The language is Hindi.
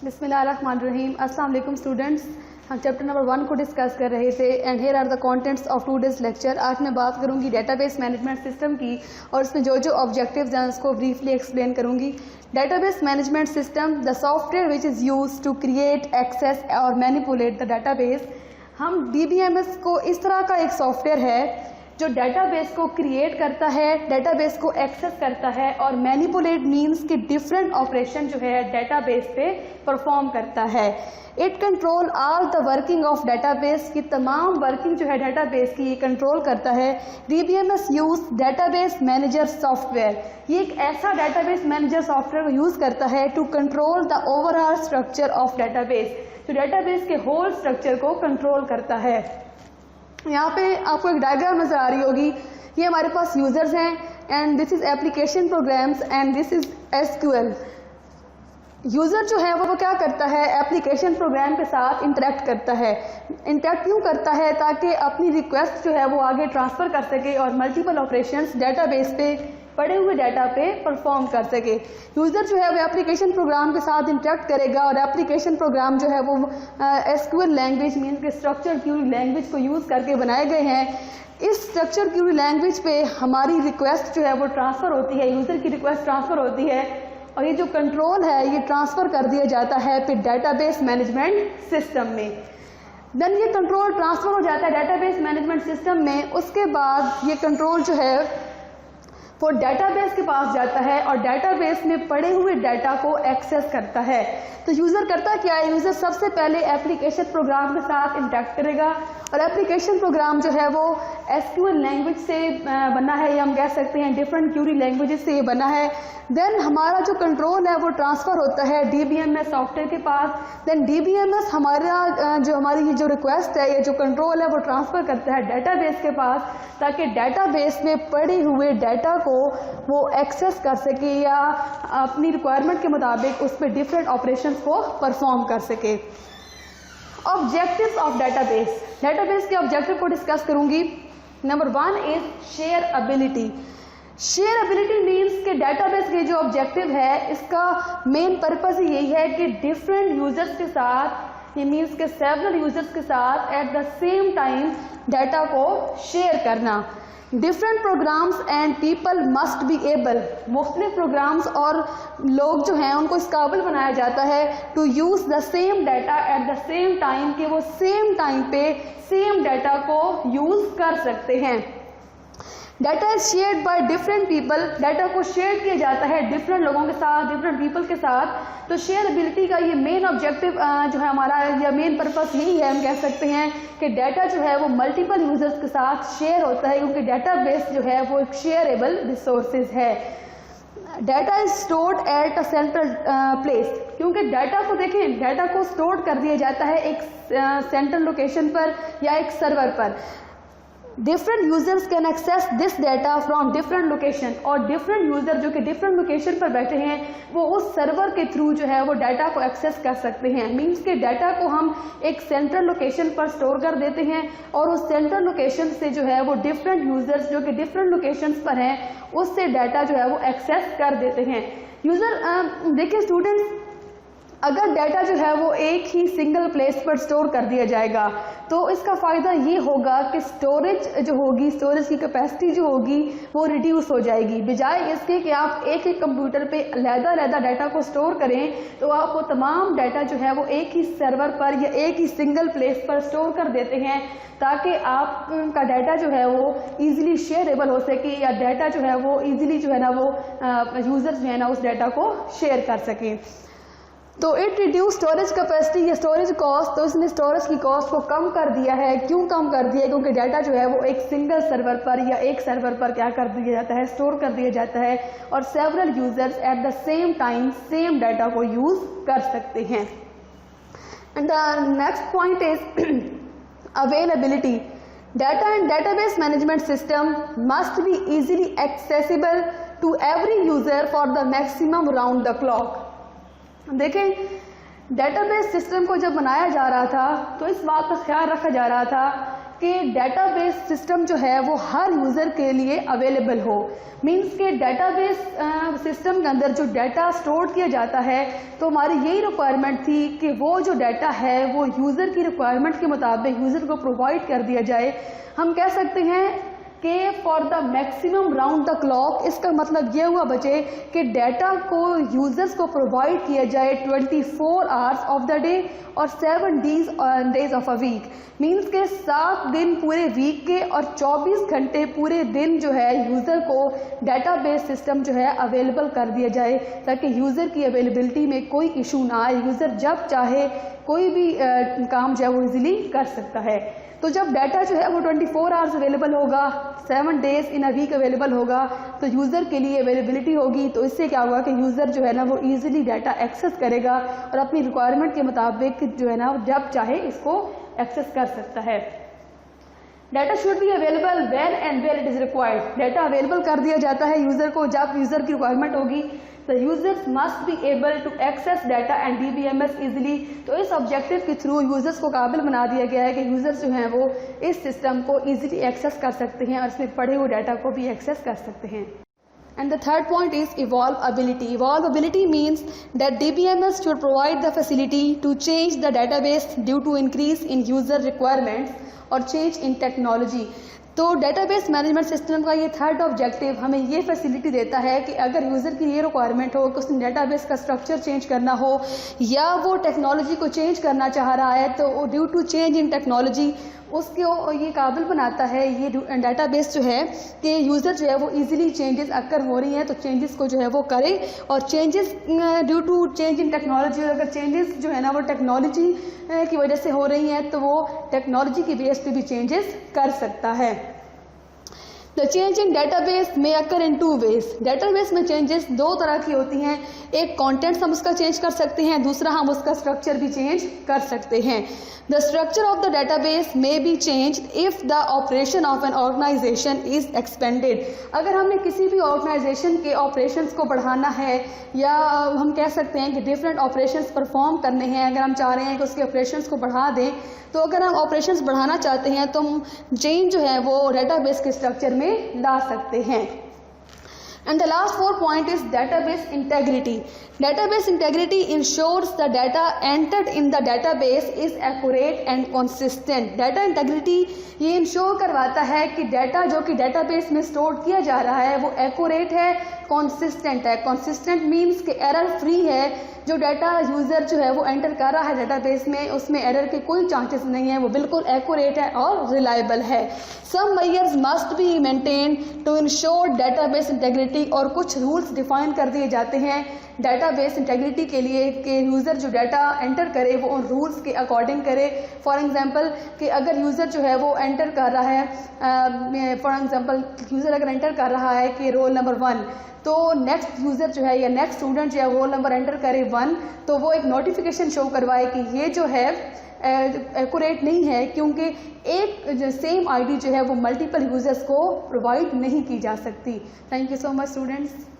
बिस्मिल्लाहिर्रहमानिर्रहीम। अस्सलाम वालेकुम स्टूडेंट्स। हम चैप्टर नंबर 1 को डिस्कस कर रहे थे and here are the contents of today's lecture. आज मैं बात करूंगी डेटाबेस मैनेजमेंट सिस्टम की और इसमें जो जो ऑब्जेक्टिव्स हैं उसको ब्रीफली एक्सप्लेन करूंगी। Database management system the software which is use to create, access और मैनिपुलेट द डेटाबेस। हम DBMS को इस तरह का एक सॉफ्टवेयर है जो डेटाबेस को क्रिएट करता है, डेटाबेस को एक्सेस करता है और मैनिपुलेट मीन्स कि डिफरेंट ऑपरेशन जो है डेटाबेस पे परफॉर्म करता है। It control all the working of database की तमाम वर्किंग जो है डेटाबेस की ये कंट्रोल करता है। DBMS use database manager software. ये एक ऐसा डेटाबेस मैनेजर सॉफ्टवेयर को यूज करता है to control the overall structure of database, जो डेटाबेस के होल स्ट्रक्चर को कंट्रोल करता है। यहाँ पे आपको एक डायग्राम नजर आ रही होगी। ये हमारे पास यूजर्स हैं and this is application programs and this is SQL। User जो है वो क्या करता है, एप्लीकेशन प्रोग्राम के साथ इंटरेक्ट करता है। इंटरेक्ट क्यों करता है? ताकि अपनी रिक्वेस्ट जो है वो आगे ट्रांसफर कर सके और मल्टीपल ऑपरेशंस डेटाबेस पे पड़े हुए डाटा पे परफॉर्म कर सके। यूजर जो है वो एप्लीकेशन प्रोग्राम के साथ इंटरेक्ट करेगा और एप्लीकेशन प्रोग्राम जो है वो SQL लैंग्वेज मीन के स्ट्रक्चर क्यूरी लैंग्वेज को यूज करके बनाए गए हैं। इस स्ट्रक्चर क्यूरी लैंग्वेज पे हमारी रिक्वेस्ट जो है वो ट्रांसफर होती है, यूजर की रिक्वेस्ट ट्रांसफर होती है और ये जो कंट्रोल है ये ट्रांसफर कर दिया जाता है फिर डेटाबेस मैनेजमेंट सिस्टम में। देन ये कंट्रोल ट्रांसफर हो जाता है डेटाबेस मैनेजमेंट सिस्टम में। उसके बाद ये कंट्रोल जो है वो डेटाबेस के पास जाता है और डेटाबेस में पड़े हुए डाटा को एक्सेस करता है। तो यूजर करता क्या है, यूजर सबसे पहले एप्लीकेशन प्रोग्राम के साथ इंटरेक्ट करेगा और एप्लीकेशन प्रोग्राम जो है वो SQL लैंग्वेज से बना है या हम कह सकते हैं डिफरेंट क्यूरी लैंग्वेजेस से ये बना है। देन हमारा जो कंट्रोल है वो ट्रांसफर होता है DBMS सॉफ्टवेयर के पास। देन DBMS हमारी जो रिक्वेस्ट है, ये जो कंट्रोल है वो ट्रांसफर करता है डेटाबेस के पास ताकि डेटाबेस में पड़े हुए डाटा को वो एक्सेस कर सके या अपनी रिक्वायरमेंट के मुताबिक उस पर डिफरेंट ऑपरेशंस को परफॉर्म कर सके। Objectives of database. डेटाबेस के ऑब्जेक्टिव को डिस्कस करूंगी। Number 1 is share ability. Share ability means के डेटाबेस के जो ऑब्जेक्टिव है इसका मेन पर्पस यही है कि डिफरेंट यूजर्स के साथ, ये मीन्स के सेवरल यूजर्स के साथ at the same time data को शेयर करना। Different programs and people must be able, मुख्तलिफ प्रोग्राम्स और लोग जो हैं उनको इस काबिल बनाया जाता है to use the same data at the same time, कि वो सेम टाइम पे सेम डाटा को यूज कर सकते हैं। Data is shared by different people, data को शेयर किया जाता है डिफरेंट लोगों के साथ, डिफरेंट पीपल के साथ। तो शेयर एबिलिटी का ये मेन ऑब्जेक्टिव जो है हमारा या मेन पर्पस यही है, हम कह सकते हैं कि डाटा जो है वो मल्टीपल यूजर्स के साथ शेयर होता है क्योंकि डाटाबेस जो है वो एक शेयरेबल रिसोर्सेज है। Data is stored at a central place, क्योंकि डाटा को देखें, डाटा को स्टोर कर दिया जाता है एक सेंट्रल लोकेशन पर या एक सर्वर पर। Different users can access this data from different location, और डिफरेंट यूजर जो कि डिफरेंट लोकेशन पर बैठे हैं वो उस सर्वर के थ्रू जो है वो डाटा को एक्सेस कर सकते हैं। मींस के डाटा को हम एक सेंट्रल लोकेशन पर स्टोर कर देते हैं और उस सेंट्रल लोकेशन से जो है वो डिफरेंट यूजर्स जो कि डिफरेंट लोकेशंस पर हैं उससे डाटा जो है वो एक्सेस कर देते हैं। यूजर देखिए स्टूडेंट्स, अगर डाटा जो है वो एक ही सिंगल प्लेस पर स्टोर कर दिया जाएगा तो इसका फ़ायदा ये होगा कि स्टोरेज जो होगी, स्टोरेज की कैपेसिटी जो होगी वो रिड्यूस हो जाएगी। बजाय इसके कि आप एक एक कंप्यूटर पे अलग-अलग डाटा को स्टोर करें तो आप वो तमाम डाटा जो है वो एक ही सर्वर पर या एक ही सिंगल प्लेस पर स्टोर कर देते हैं ताकि आपका डाटा जो है वो ईजिली शेयरेबल हो सके या डाटा जो है वो ईजिली जो है ना वो यूजर्स जो है ना उस डाटा को शेयर कर सकें। तो इट रिड्यूस स्टोरेज कैपेसिटी या स्टोरेज कॉस्ट, तो इसने स्टोरेज की कॉस्ट को कम कर दिया है। क्यों कम कर दिया है? क्योंकि डाटा जो है वो एक सिंगल सर्वर पर या एक सर्वर पर क्या कर दिया जाता है, स्टोर कर दिया जाता है और several users at the same time same data को यूज कर सकते हैं। And the next point is availability. Data and database management system must be easily accessible to every user for the maximum round the clock. देखें, डेटाबेस सिस्टम को जब बनाया जा रहा था तो इस बात का ख्याल रखा जा रहा था कि डेटाबेस सिस्टम जो है वो हर यूज़र के लिए अवेलेबल हो। मींस के डेटाबेस सिस्टम के अंदर जो डाटा स्टोर किया जाता है, तो हमारी यही रिक्वायरमेंट थी कि वो जो डाटा है वो यूज़र की रिक्वायरमेंट के मुताबिक यूज़र को प्रोवाइड कर दिया जाए। हम कह सकते हैं कि for the maximum round the clock, इसका मतलब ये हुआ बचे कि डाटा को यूजर्स को प्रोवाइड किया जाए 24 आवर्स ऑफ द डे और 7 days of a week. Means के 7 दिन पूरे वीक के और 24 घंटे पूरे दिन जो है यूज़र को डाटाबेस सिस्टम जो है अवेलेबल कर दिया जाए, ताकि यूज़र की अवेलेबिलिटी में कोई इशू ना आए। यूज़र जब चाहे कोई भी काम जो है वो इजीली कर सकता है। तो जब डाटा जो है वो 24 आवर्स अवेलेबल होगा, 7 days in a week available होगा, तो यूज़र के लिए अवेलेबिलिटी होगी। तो इससे क्या होगा कि यूज़र जो है ना वो ईजिली डाटा एक्सेस करेगा और अपनी रिक्वायरमेंट के मुताबिक जो है ना जब चाहे इसको एक्सेस कर सकता है। Data should be available when and where it is required. Data available कर दिया जाता है यूज़र को जब यूज़र की रिक्वायरमेंट होगी। The users must be able to access data and DBMS easily। तो इस ऑब्जेक्टिव के थ्रू यूजर्स को काबिल बना दिया गया है कि यूजर्स जो हैं वो इस सिस्टम को इजीली एक्सेस कर सकते हैं और इसमें पड़े हुए डाटा को भी एक्सेस कर सकते हैं। And the third point is evolvability. Evolvability means that DBMS should provide the facility to change the database due to increase in user requirements or change in technology। तो डेटाबेस मैनेजमेंट सिस्टम का ये थर्ड ऑब्जेक्टिव हमें ये फैसिलिटी देता है कि अगर यूज़र की ये रिक्वायरमेंट हो कि उसने डेटाबेस का स्ट्रक्चर चेंज करना हो या वो टेक्नोलॉजी को चेंज करना चाह रहा है, तो due to change in technology उसको ये काबिल बनाता है ये डेटाबेस जो है कि यूज़र जो है वो इजीली चेंजेस अगर हो रही हैं तो चेंजेस को जो है वो करे, और changes due to change in technology, अगर चेंजेस जो है ना वो टेक्नोलॉजी की वजह से हो रही हैं तो वो टेक्नोलॉजी की बेस पे भी चेंजेस कर सकता है। द चेंज इन डेटाबेस में अकर इन 2 ways। डेटाबेस में चेंजेस 2 तरह की होती हैं, एक कंटेंट्स हम उसका चेंज कर सकते हैं, दूसरा हम उसका स्ट्रक्चर भी चेंज कर सकते हैं। The structure of the database may be change if the operation of an organization is expanded. अगर हमने किसी भी ऑर्गेनाइजेशन के ऑपरेशंस को बढ़ाना है या हम कह सकते हैं कि डिफरेंट ऑपरेशंस परफॉर्म करने हैं, अगर हम चाह रहे हैं कि उसके ऑपरेशंस को बढ़ा दें, तो अगर हम ऑपरेशंस बढ़ाना चाहते हैं तो हम चेंज जो है वो डेटाबेस के स्ट्रक्चर में ला सकते हैं। And the last 4 point is database integrity. Database integrity ensures the data entered in the database is accurate and consistent. Data integrity ये इंश्योर करवाता है कि डाटा जो कि डेटाबेस में स्टोर किया जा रहा है वो एक्यूरेट है, कॉन्सिस्टेंट है। कॉन्सिस्टेंट मीन्स कि एरर फ्री है। जो डाटा यूज़र जो है वो एंटर कर रहा है डेटाबेस में उसमें एरर के कोई चांसेस नहीं है, वो बिल्कुल एक्यूरेट है और रिलायबल है। Some measures must be maintain to ensure database integrity, और कुछ रूल्स डिफाइन कर दिए जाते हैं डेटाबेस इंटेग्रिटी के लिए कि यूज़र जो डाटा एंटर करे वो उन रूल्स के अकॉर्डिंग करे। फॉर एग्जांपल कि अगर यूज़र जो है वो एंटर कर रहा है, फॉर एग्जांपल यूज़र अगर एंटर कर रहा है कि रोल नंबर 1, तो नेक्स्ट यूज़र जो है या नेक्स्ट स्टूडेंट जो है रोल नंबर एंटर करे 1, तो वो एक नोटिफिकेशन शो करवाए कि ये जो है एक्यूरेट नहीं है, क्योंकि एक सेम आईडी जो है वो मल्टीपल यूज़र्स को प्रोवाइड नहीं की जा सकती। Thank you so much students.